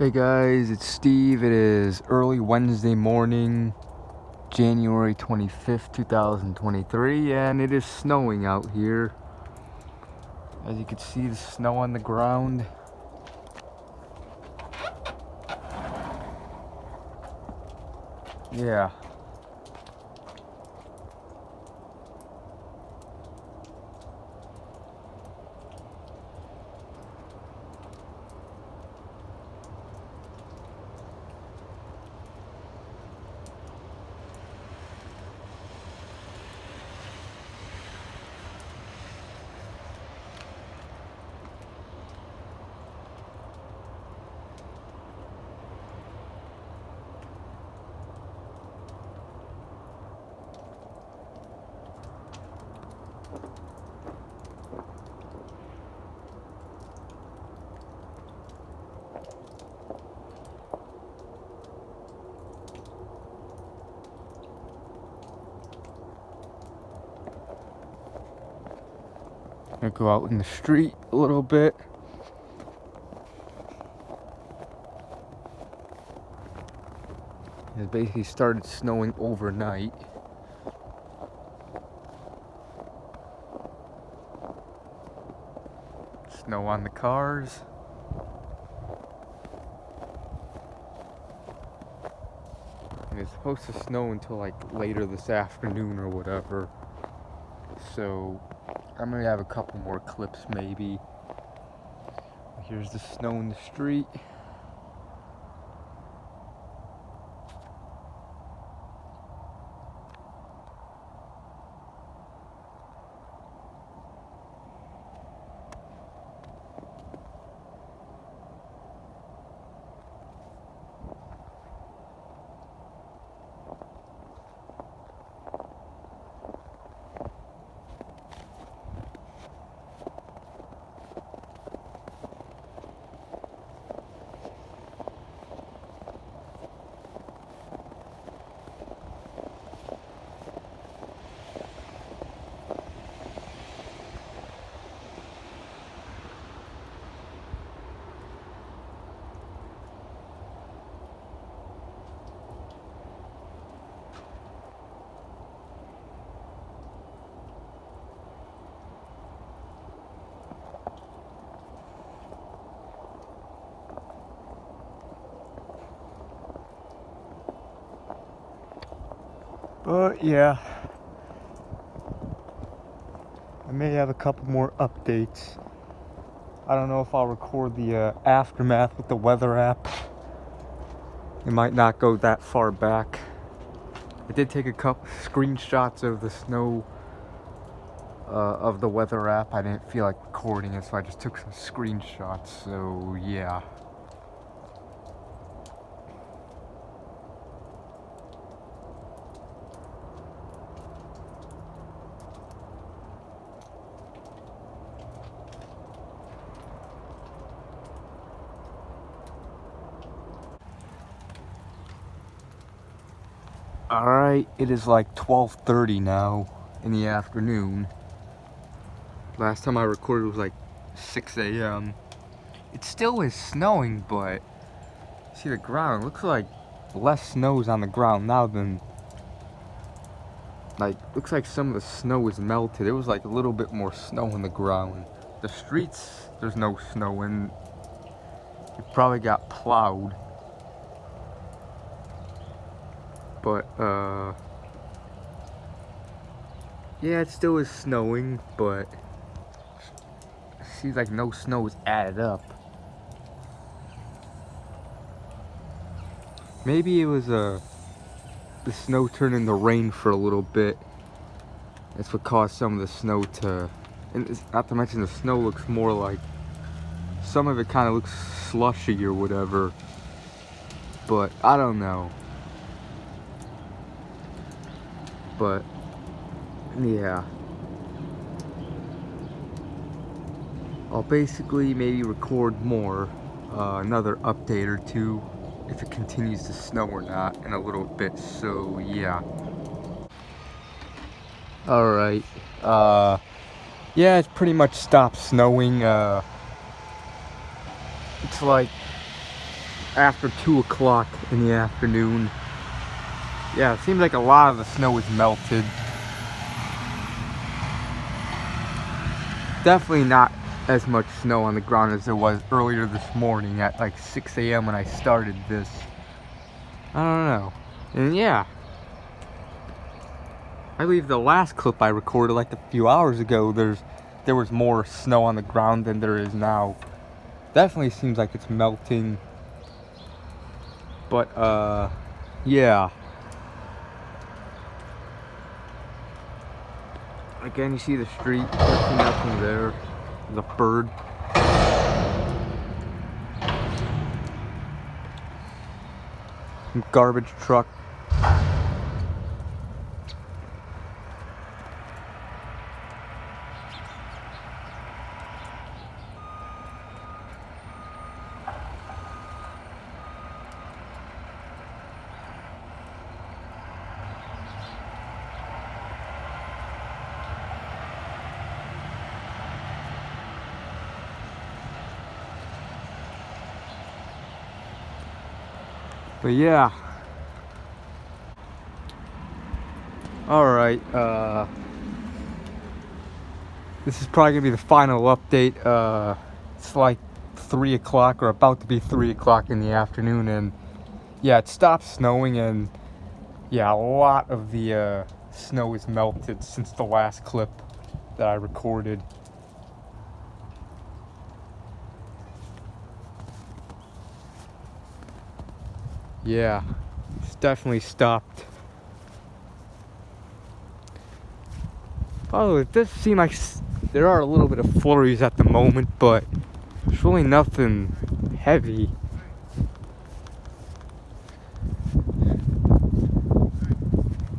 Hey guys, it's Steve. It is early Wednesday morning, January 25th, 2023, and it is snowing out here. As you can see, the snow on the ground. Yeah. I'm gonna go out in the street a little bit. It basically started snowing overnight. Snow on the cars. And it's supposed to snow until like later this afternoon or whatever. So I'm gonna have a couple more clips maybe. Here's the snow in the street. But yeah, I may have a couple more updates. I don't know if I'll record the aftermath with the weather app. It might not go that far back. I did take a couple screenshots of the snow of the weather app. I didn't feel like recording it, so I just took some screenshots. So yeah. Alright, it is like 12:30 now in the afternoon. Last time I recorded was like 6 a.m. It still is snowing, but see the ground, looks like less snow's on the ground now than, like, looks like some of the snow is melted. It was like a little bit more snow on the ground. The streets, there's no snow in. It probably got plowed. But, yeah, it still is snowing, but it seems like no snow is added up. Maybe it was, the snow turned into rain for a little bit. That's what caused some of the snow to, and not to mention the snow looks more like, some of it kind of looks slushy or whatever. But, I don't know. But yeah, I'll basically maybe record more, another update or two if it continues to snow or not in a little bit. So yeah. Alright, yeah, it's pretty much stopped snowing. It's like after 2 o'clock in the afternoon. Yeah, it seems like a lot of the snow is melted. Definitely not as much snow on the ground as there was earlier this morning at like 6 a.m. when I started this. I don't know. And yeah, I believe the last clip I recorded like a few hours ago, there was more snow on the ground than there is now. Definitely seems like it's melting. But yeah. Again, you see the street, there's nothing there. There's a bird. Garbage truck. But yeah. Alright, this is probably gonna be the final update. It's like 3 o'clock or about to be 3 o'clock in the afternoon, and yeah, it stopped snowing, and yeah, a lot of the snow is melted since the last clip that I recorded. Yeah, it's definitely stopped. Oh, it does seem like there are a little bit of flurries at the moment, but it's really nothing heavy.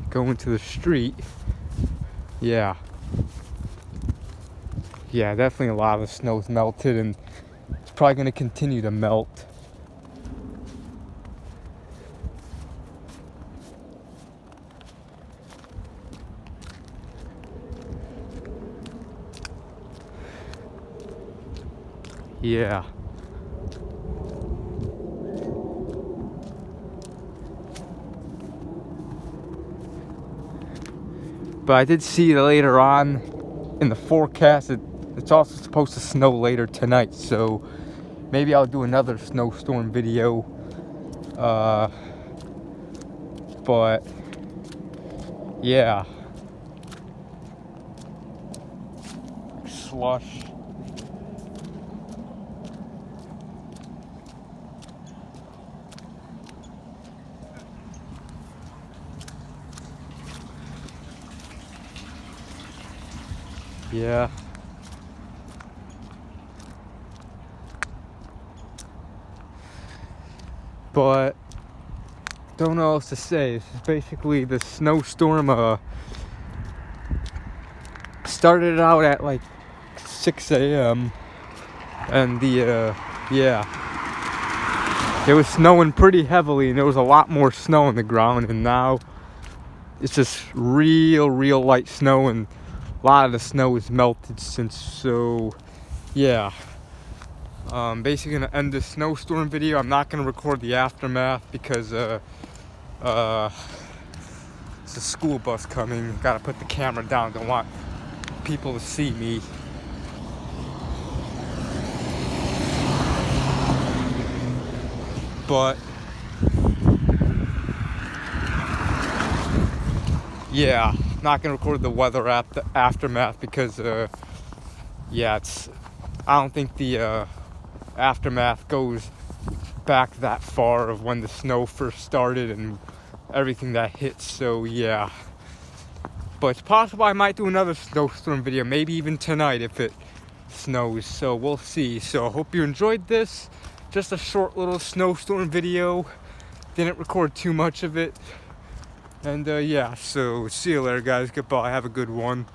Going to the street, yeah, definitely a lot of the snow's melted, and it's probably going to continue to melt. Yeah. But I did see later on in the forecast it's also supposed to snow later tonight, so maybe I'll do another snowstorm video. But yeah. Slush. Yeah. But don't know what else to say. This is basically the snowstorm. Started out at like 6 a.m. and yeah, it was snowing pretty heavily, and there was a lot more snow on the ground, and now it's just real light snow, and a lot of the snow is melted since. So yeah, basically gonna end this snowstorm video. I'm not gonna record the aftermath because it's a school bus coming. Gotta put the camera down, don't want people to see me. But yeah, not gonna record the weather aftermath because yeah, I don't think the aftermath goes back that far of when the snow first started and everything that hit. So yeah, but it's possible I might do another snowstorm video, maybe even tonight if it snows, so we'll see. So I hope you enjoyed this. Just a short little snowstorm video, didn't record too much of it, and yeah, so see you later guys, goodbye, have a good one.